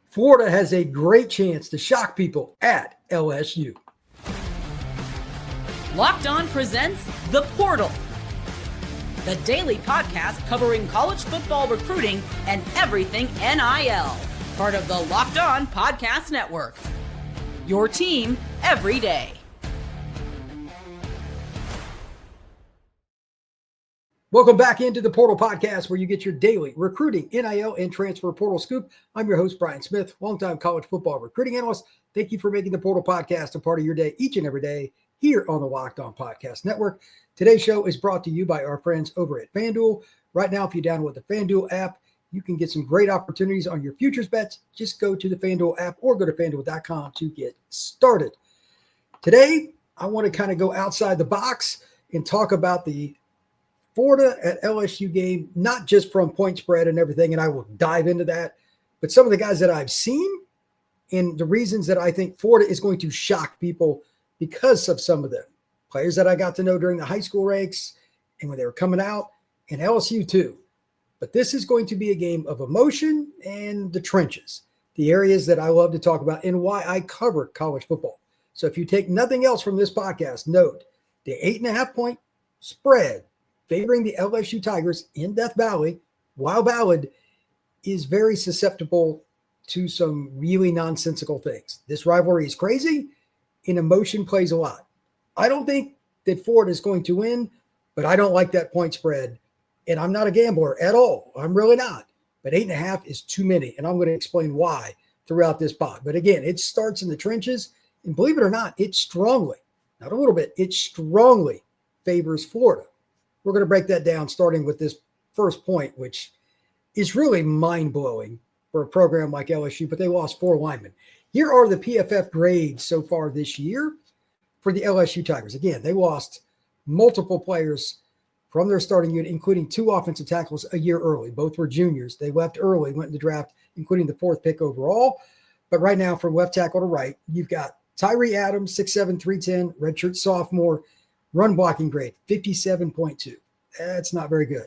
Florida has a great chance to shock people at LSU. Locked On presents The Portal, the daily podcast covering college football recruiting and everything NIL. Part of the Locked On Podcast Network. Your team every day. Welcome back into the Portal Podcast, where you get your daily recruiting, NIL, and transfer portal scoop. I'm your host, Brian Smith, longtime college football recruiting analyst. Thank you for making the Portal Podcast a part of your day each and every day here on the Locked On Podcast Network. Today's show is brought to you by our friends over at FanDuel. Right now, if you download the FanDuel app, you can get some great opportunities on your futures bets. Just go to the FanDuel app or go to FanDuel.com to get started. Today, I want to kind of go outside the box and talk about the Florida at LSU game, not just from point spread and everything, and I will dive into that, but some of the guys that I've seen and the reasons that I think Florida is going to shock people because of some of them. Players that I got to know during the high school ranks and when they were coming out, and LSU too. But this is going to be a game of emotion and the trenches, the areas that I love to talk about and why I cover college football. So if you take nothing else from this podcast, note the 8.5-point spread favoring the LSU Tigers in Death Valley, Wild Ballad, is very susceptible to some really nonsensical things. This rivalry is crazy, and emotion plays a lot. I don't think that Florida is going to win, but I don't like that point spread, and I'm not a gambler at all. I'm really not. But 8.5 is too many, and I'm going to explain why throughout this pod. But again, it starts in the trenches, and believe it or not, it strongly, not a little bit, it strongly favors Florida. We're going to break that down starting with this first point, which is really mind-blowing for a program like LSU, but they lost 4 linemen. Here are the PFF grades so far this year for the LSU Tigers. Again, they lost multiple players from their starting unit, including 2 offensive tackles a year early. Both were juniors. They left early, went in the draft, including the 4th pick overall. But right now, from left tackle to right, you've got Tyree Adams, 6'7", 310, redshirt sophomore. Run blocking grade, 57.2. That's not very good.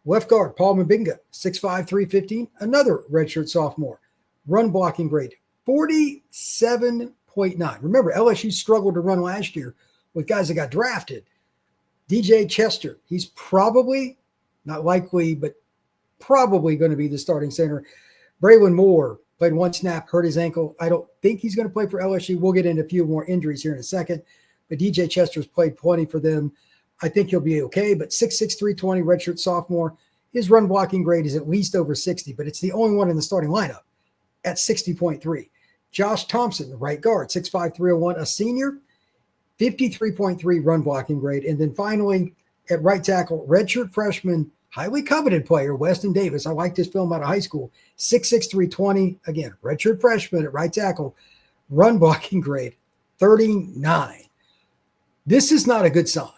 Left guard, Paul Mbinga, 6'5", 315, another redshirt sophomore. Run blocking grade, 47.9. Remember, LSU struggled to run last year with guys that got drafted. DJ Chester, he's probably, not likely, but probably going to be the starting center. Braylon Moore played 1 snap, hurt his ankle. I don't think he's going to play for LSU. We'll get into a few more injuries here in a second. But DJ Chester's played plenty for them. I think he'll be okay. But 6'6", 320, redshirt sophomore. His run blocking grade is at least over 60, but it's the only one in the starting lineup at 60.3. Josh Thompson, right guard, 6'5", 301, a senior, 53.3 run blocking grade. And then finally, at right tackle, redshirt freshman, highly coveted player, Weston Davis. I liked his film out of high school. 6'6", 320, again, redshirt freshman at right tackle, run blocking grade, 39. This is not a good sign.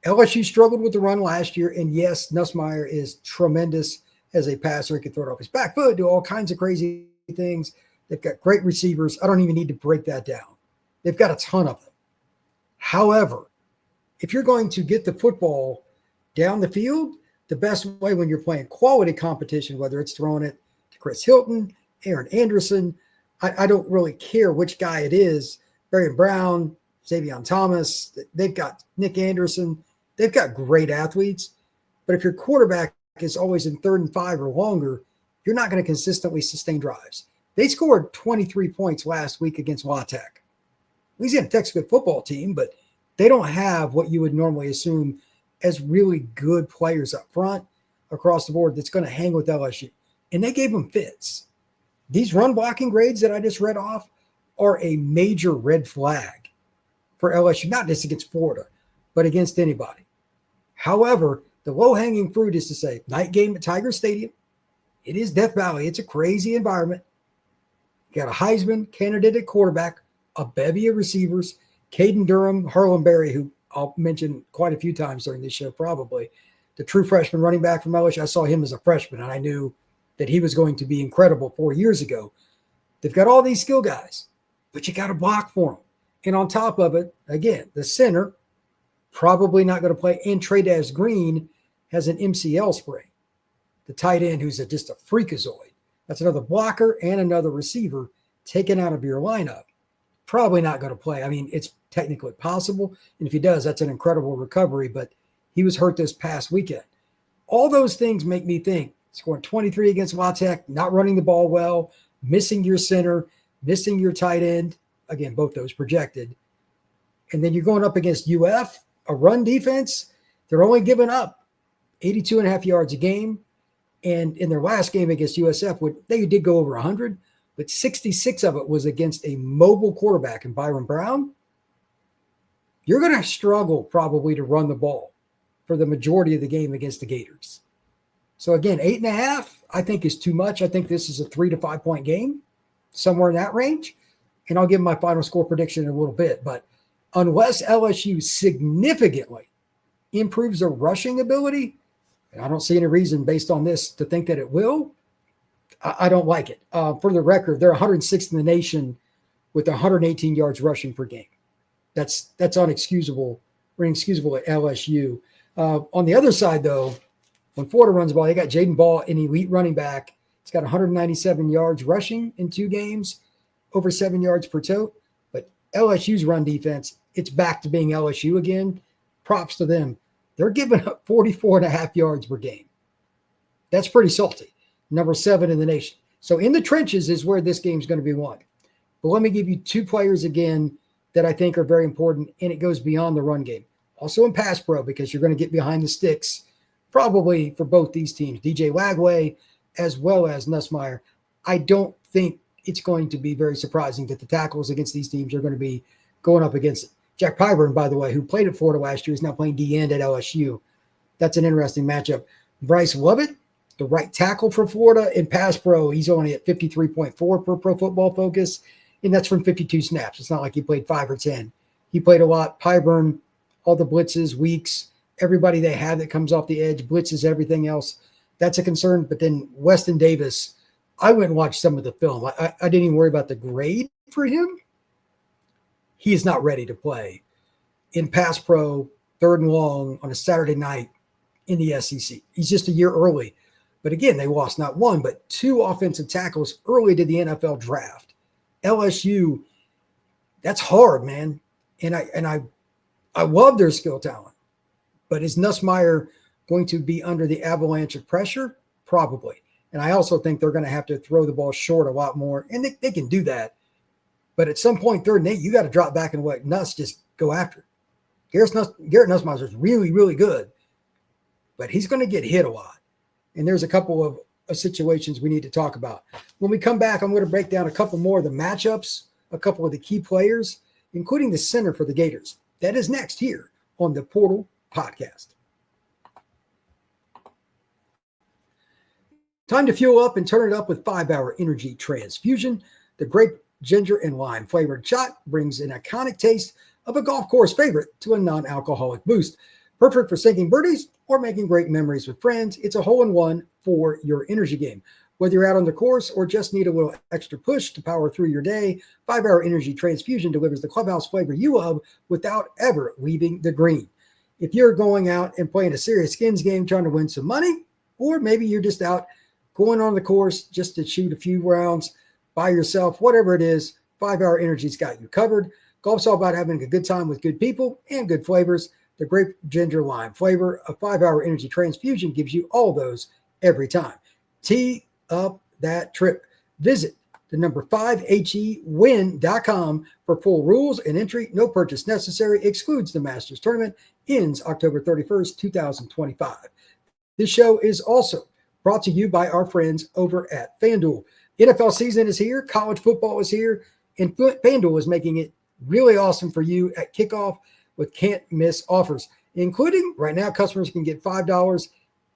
LSU struggled with the run last year, and yes, Nussmeier is tremendous as a passer. He can throw it off his back foot, do all kinds of crazy things. They've got great receivers. I don't even need to break that down. They've got a ton of them. However, if you're going to get the football down the field, the best way when you're playing quality competition, whether it's throwing it to Chris Hilton, Aaron Anderson, I don't really care which guy it is, Barry Brown, Xavier Thomas, they've got Nick Anderson. They've got great athletes. But if your quarterback is always in 3rd and 5 or longer, you're not going to consistently sustain drives. They scored 23 points last week against La Tech. Louisiana Tech's a good football team, but they don't have what you would normally assume as really good players up front across the board that's going to hang with LSU. And they gave them fits. These run blocking grades that I just read off are a major red flag for LSU, not just against Florida, but against anybody. However, the low-hanging fruit is to say, night game at Tiger Stadium. It is Death Valley. It's a crazy environment. You got a Heisman candidate at quarterback, a bevy of receivers, Caden Durham, Harlan Berry, who I'll mention quite a few times during this show probably, the true freshman running back from LSU. I saw him as a freshman, and I knew that he was going to be incredible 4 years ago. They've got all these skill guys, but you got to block for them. And on top of it, again, the center, probably not going to play, and Trey Green has an MCL sprain. The tight end, who's just a freakazoid, That's another blocker and another receiver taken out of your lineup. Probably not going to play. I mean, it's technically possible. And if he does, that's an incredible recovery, but he was hurt this past weekend. All those things make me think scoring 23 against Tech, not running the ball well, missing your center, missing your tight end. Again, both those projected. And then you're going up against UF, a run defense. They're only giving up 82.5 yards a game. And in their last game against USF, they did go over 100, but 66 of it was against a mobile quarterback in Byron Brown. You're going to struggle probably to run the ball for the majority of the game against the Gators. So again, 8.5, I think is too much. I think this is a 3 to 5 point game, somewhere in that range. And I'll give my final score prediction in a little bit. But unless LSU significantly improves their rushing ability, and I don't see any reason based on this to think that it will, I don't like it. For the record, they're 106th in the nation with 118 yards rushing per game. That's unexcusable or inexcusable at LSU. On the other side, though, when Florida runs the ball, they got Jadan Baugh, an elite running back. He's got 197 yards rushing in 2 games, over 7 yards per tote. But LSU's run defense, it's back to being LSU again. Props to them. They're giving up 44.5 yards per game. That's pretty salty. Number 7 in the nation. So in the trenches is where this game's going to be won. But let me give you 2 players again that I think are very important, and it goes beyond the run game. Also in pass pro, because you're going to get behind the sticks probably for both these teams, DJ Lagway as well as Nussmeier. I don't think it's going to be very surprising that the tackles against these teams are going to be going up against it. Jack Pyburn, by the way, who played at Florida last year, is now playing D-end at LSU. That's an interesting matchup. Bryce Lovett, the right tackle for Florida in pass pro, he's only at 53.4 per Pro Football Focus, and that's from 52 snaps. It's not like he played 5 or 10. He played a lot. Pyburn, all the blitzes, weeks, everybody they have that comes off the edge, blitzes, everything else. That's a concern. But then Weston Davis, I went and watched some of the film. I didn't even worry about the grade for him. He is not ready to play in pass pro, 3rd and long on a Saturday night in the SEC. He's just a year early. But again, they lost not 1, but 2 offensive tackles early to the NFL draft. LSU, that's hard, man. And I love their skill talent. But is Nussmeier going to be under the avalanche of pressure? Probably. And I also think they're going to have to throw the ball short a lot more. And they can do that. But at some point, 3rd and 8, you got to drop back and let Nuss just go after it. Garrett Nussmeier is really, really good. But he's going to get hit a lot. And there's a couple of situations we need to talk about. When we come back, I'm going to break down a couple more of the matchups, a couple of the key players, including the center for the Gators. That is next here on the Portal Podcast. Time to fuel up and turn it up with 5-Hour Energy Transfusion. The grape, ginger, and lime flavored shot brings an iconic taste of a golf course favorite to a non-alcoholic boost. Perfect for sinking birdies or making great memories with friends. It's a hole-in-one for your energy game. Whether you're out on the course or just need a little extra push to power through your day, 5-Hour Energy Transfusion delivers the clubhouse flavor you love without ever leaving the green. If you're going out and playing a serious skins game trying to win some money, or maybe you're just out going on the course just to shoot a few rounds by yourself, whatever it is, 5-Hour Energy's got you covered. Golf's all about having a good time with good people and good flavors. The grape, ginger, lime flavor of 5-Hour Energy Transfusion gives you all those every time. Tee up that trip. Visit the number 5HEWin.com for full rules and entry. No purchase necessary. Excludes the Masters Tournament. Ends October 31st, 2025. This show is also brought to you by our friends over at FanDuel. NFL season is here. College football is here. And FanDuel is making it really awesome for you at kickoff with can't-miss offers, including right now customers can get $5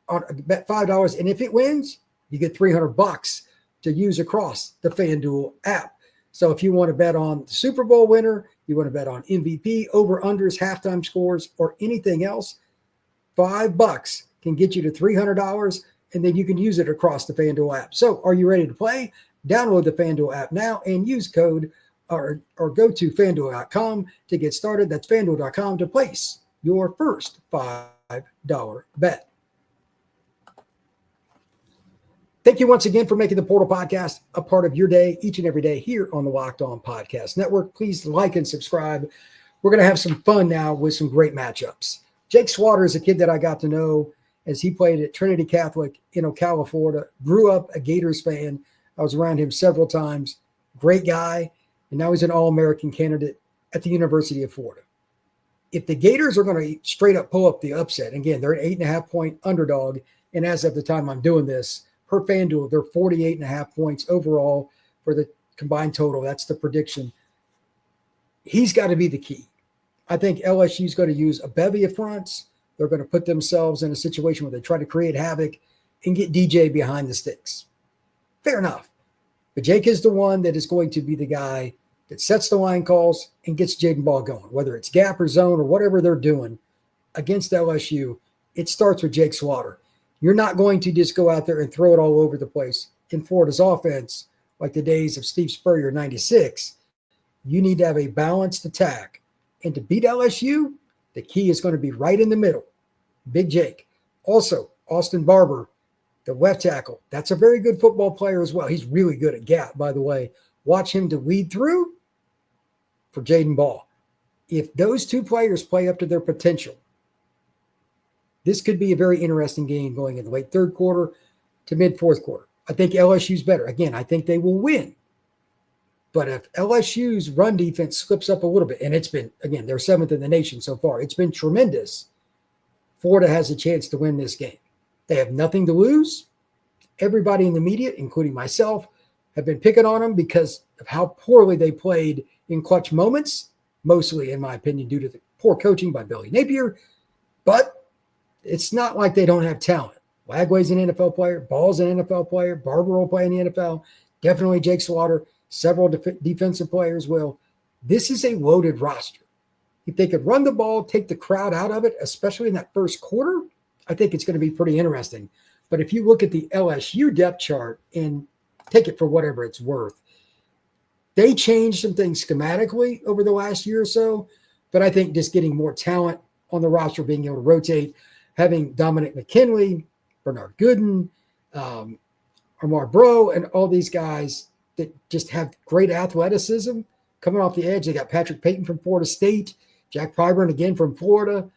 on bet $5, and if it wins, you get $300 to use across the FanDuel app. So if you want to bet on the Super Bowl winner, you want to bet on MVP, over-unders, halftime scores, or anything else, $5 can get you to $300, and then you can use it across the FanDuel app. So are you ready to play? Download the FanDuel app now and use code or go to FanDuel.com to get started. That's FanDuel.com to place your first $5 bet. Thank you once again for making the Portal Podcast a part of your day each and every day here on the Locked On Podcast Network. Please like and subscribe. We're going to have some fun now with some great matchups. Jake Swatter is a kid that I got to know as he played at Trinity Catholic in Ocala, Florida. Grew up a Gators fan. I was around him several times. Great guy. And now he's an All-American candidate at the University of Florida. If the Gators are going to straight up pull up the upset, again, they're an 8.5-point underdog. And as of the time I'm doing this, per FanDuel, they're 48.5 points overall for the combined total. That's the prediction. He's got to be the key. I think LSU is going to use a bevy of fronts. They're going to put themselves in a situation where they try to create havoc and get DJ behind the sticks. Fair enough. But Jake is the one that is going to be the guy that sets the line calls and gets Jadan Baugh going, whether it's gap or zone or whatever they're doing against LSU. It starts with Jake Swatter. You're not going to just go out there and throw it all over the place in Florida's offense like the days of Steve Spurrier 96. You need to have a balanced attack. And to beat LSU, the key is going to be right in the middle. Big Jake. Also, Austin Barber, the left tackle. That's a very good football player as well. He's really good at gap, by the way. Watch him to lead through for Jadan Baugh. If those two players play up to their potential, this could be a very interesting game going in the late third quarter to mid fourth quarter. I think LSU's better. Again, I think they will win. But if LSU's run defense slips up a little bit, and it's been, again, they're seventh in the nation so far. It's been tremendous. Florida has a chance to win this game. They have nothing to lose. Everybody in the media, including myself, have been picking on them because of how poorly they played in clutch moments, mostly, in my opinion, due to the poor coaching by Billy Napier. But it's not like they don't have talent. Lagway's an NFL player. Ball's an NFL player. Barber will play in the NFL. Definitely Jake Swatter. Several defensive players will. This is a loaded roster. If they could run the ball, take the crowd out of it, especially in that first quarter, I think it's going to be pretty interesting. But if you look at the LSU depth chart and take it for whatever it's worth, they changed some things schematically over the last year or so. But I think just getting more talent on the roster, being able to rotate, having Dominic McKinley, Bernard Gooden, Amar Bro, and all these guys that just have great athleticism coming off the edge. They got Patrick Payton from Florida State, Jack Pyburn again from Florida.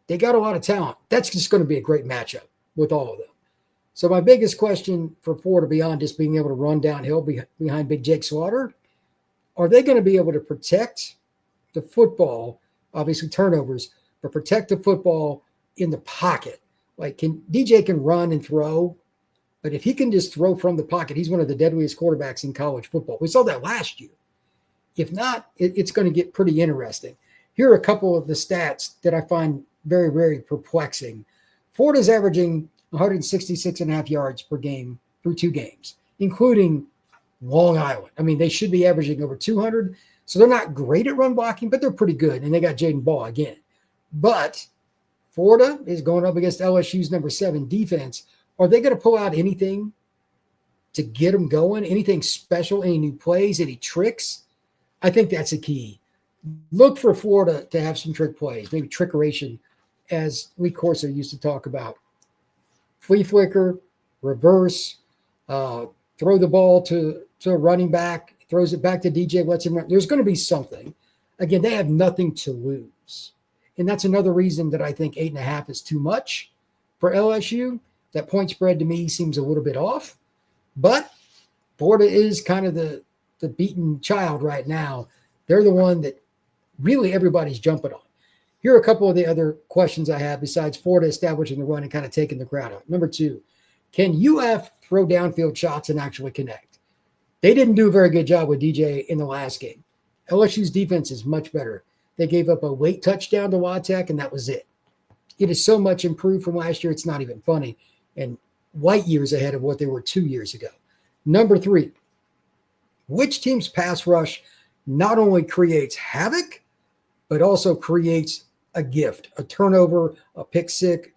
They got a lot of talent. That's just going to be a great matchup with all of them. So my biggest question for Florida, beyond just being able to run downhill behind Big Jake Swatter, are they going to be able to protect the football, obviously turnovers, but protect the football in the pocket? Like, DJ can run and throw, but if he can just throw from the pocket, he's one of the deadliest quarterbacks in college football. We saw that last year. If not, it's going to get pretty interesting. Here are a couple of the stats that I find very, very perplexing. Florida's averaging 166.5 yards per game through 2 games, including Long Island. I mean, they should be averaging over 200. So they're not great at run blocking, but they're pretty good. And they got Jadan Baugh again. But Florida is going up against LSU's number 7 defense. Are they going to pull out anything to get them going? Anything special? Any new plays? Any tricks? I think that's a key. Look for Florida to have some trick plays, maybe trickeration, as Lee Corso used to talk about. Flea flicker, reverse, throw the ball to a running back, throws it back to DJ, lets him run. There's going to be something. Again, they have nothing to lose. And that's another reason that I think 8.5 is too much for LSU. That point spread to me seems a little bit off. But Florida is kind of the beaten child right now. They're the one that really everybody's jumping on. Here are a couple of the other questions I have besides Florida establishing the run and kind of taking the crowd out. Number 2, can UF throw downfield shots and actually connect? They didn't do a very good job with DJ in the last game. LSU's defense is much better. They gave up a late touchdown to Watek, and that was it. It is so much improved from last year, it's not even funny. And light years ahead of what they were 2 years ago. Number 3, which team's pass rush not only creates havoc, but also creates a gift, a turnover, a pick six,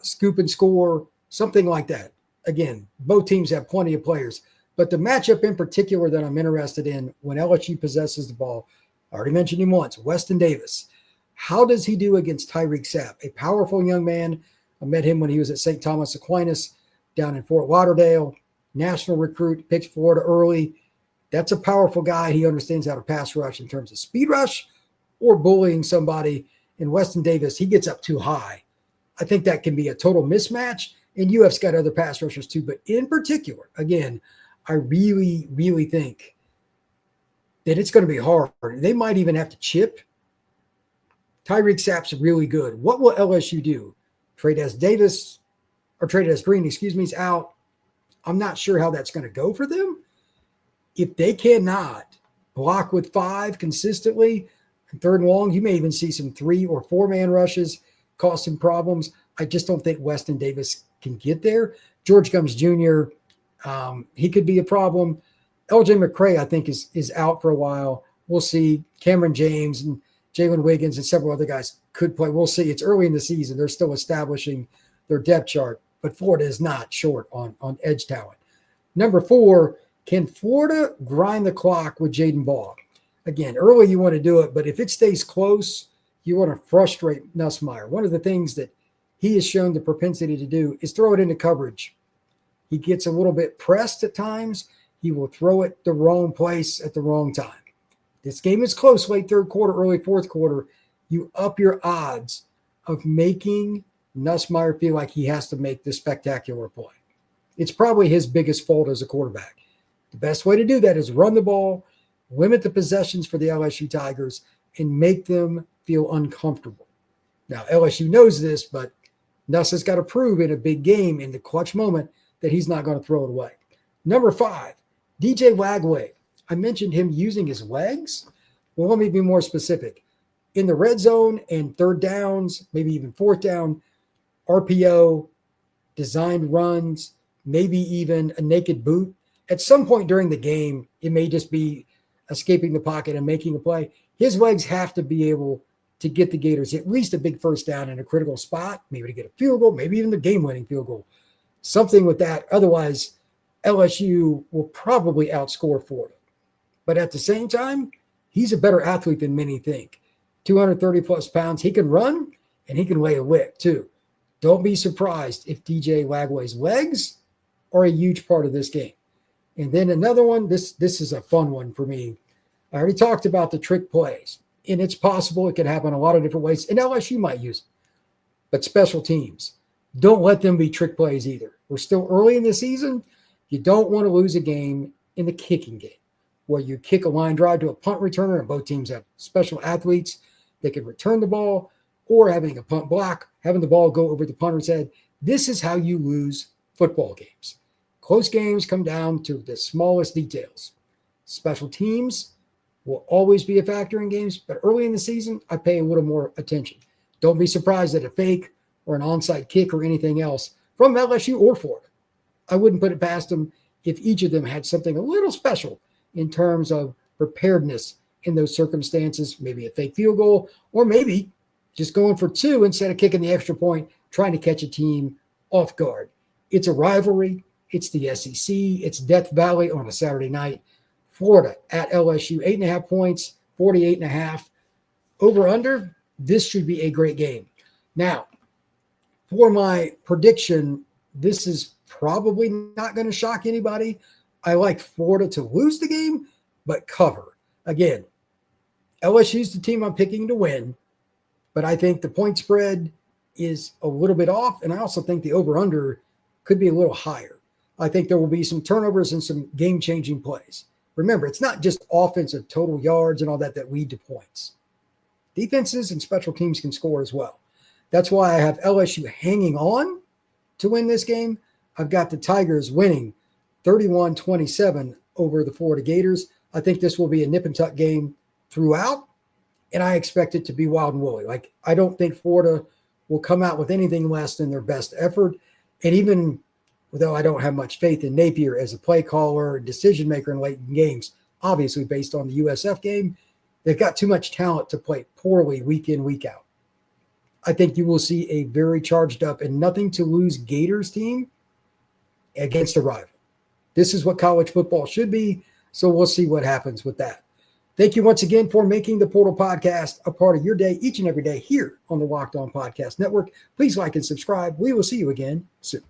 scoop and score, something like that. Again, both teams have plenty of players, but the matchup in particular that I'm interested in when LSU possesses the ball, I already mentioned him once, Weston Davis. How does he do against Tyreek Sapp, a powerful young man? I met him when he was at St. Thomas Aquinas, down in Fort Lauderdale, national recruit, picks Florida early. That's a powerful guy. He understands how to pass rush in terms of speed rush or bullying somebody. And Weston Davis, he gets up too high. I think that can be a total mismatch. And UF's got other pass rushers too. But in particular, again, I really, really think that it's going to be hard. They might even have to chip. Tyreek Sapp's really good. What will LSU do? Trade as Davis or trade as Green, is out. I'm not sure how that's going to go for them. If they cannot block with 5 consistently, third and long, you may even see some 3 or 4-man rushes cause some problems. I just don't think Weston Davis can get there. George Gumbs Jr., he could be a problem. LJ McCray, I think, is out for a while. We'll see. Cameron James and Jalen Wiggins and several other guys could play. We'll see. It's early in the season. They're still establishing their depth chart, but Florida is not short on edge talent. Number 4, can Florida grind the clock with Jadan Baugh? Again, early you want to do it, but if it stays close, you want to frustrate Nussmeier. One of the things that he has shown the propensity to do is throw it into coverage. He gets a little bit pressed at times. He will throw it the wrong place at the wrong time. This game is close, late third quarter, early fourth quarter. You up your odds of making Nussmeier feel like he has to make this spectacular play. It's probably his biggest fault as a quarterback. The best way to do that is run the ball, limit the possessions for the LSU Tigers, and make them feel uncomfortable. Now, LSU knows this, but Nuss has got to prove in a big game, in the clutch moment, that he's not going to throw it away. Number 5, DJ Lagway. I mentioned him using his legs. Well, let me be more specific. In the red zone and third downs, maybe even fourth down, RPO, designed runs, maybe even a naked boot. At some point during the game, it may just be escaping the pocket and making a play. His legs have to be able to get the Gators at least a big first down in a critical spot, maybe to get a field goal, maybe even the game-winning field goal. Something with that. Otherwise, LSU will probably outscore Florida. But at the same time, he's a better athlete than many think. 230-plus pounds. He can run, and he can lay a lick, too. Don't be surprised if DJ Lagway's legs are a huge part of this game. And then another one, this is a fun one for me. I already talked about the trick plays, and it's possible it could happen a lot of different ways, and LSU might use it. But special teams, don't let them be trick plays either. We're still early in the season. You don't want to lose a game in the kicking game where you kick a line drive to a punt returner, and both teams have special athletes that can return the ball, or having a punt block, having the ball go over the punter's head. This is how you lose football games. Close games come down to the smallest details. Special teams will always be a factor in games, but early in the season, I pay a little more attention. Don't be surprised at a fake or an onside kick or anything else from LSU or Florida. I wouldn't put it past them if each of them had something a little special in terms of preparedness in those circumstances, maybe a fake field goal, or maybe just going for 2 instead of kicking the extra point, trying to catch a team off guard. It's a rivalry. It's the SEC. It's Death Valley on a Saturday night. Florida at LSU, 8.5 points, 48.5. Over under, this should be a great game. Now, for my prediction, this is probably not going to shock anybody. I like Florida to lose the game, but cover. Again, LSU's the team I'm picking to win, but I think the point spread is a little bit off, and I also think the over-under could be a little higher. I think there will be some turnovers and some game-changing plays. Remember, it's not just offensive total yards and all that lead to points. Defenses and special teams can score as well. That's why I have LSU hanging on to win this game. I've got the Tigers winning 31-27 over the Florida Gators. I think this will be a nip-and-tuck game throughout, and I expect it to be wild and woolly. Like, I don't think Florida will come out with anything less than their best effort. And even though I don't have much faith in Napier as a play caller, decision maker in late games, obviously based on the USF game, they've got too much talent to play poorly week in, week out. I think you will see a very charged up and nothing to lose Gators team against a rival. This is what college football should be, so we'll see what happens with that. Thank you once again for making the Portal Podcast a part of your day each and every day here on the Locked On Podcast Network. Please like and subscribe. We will see you again soon.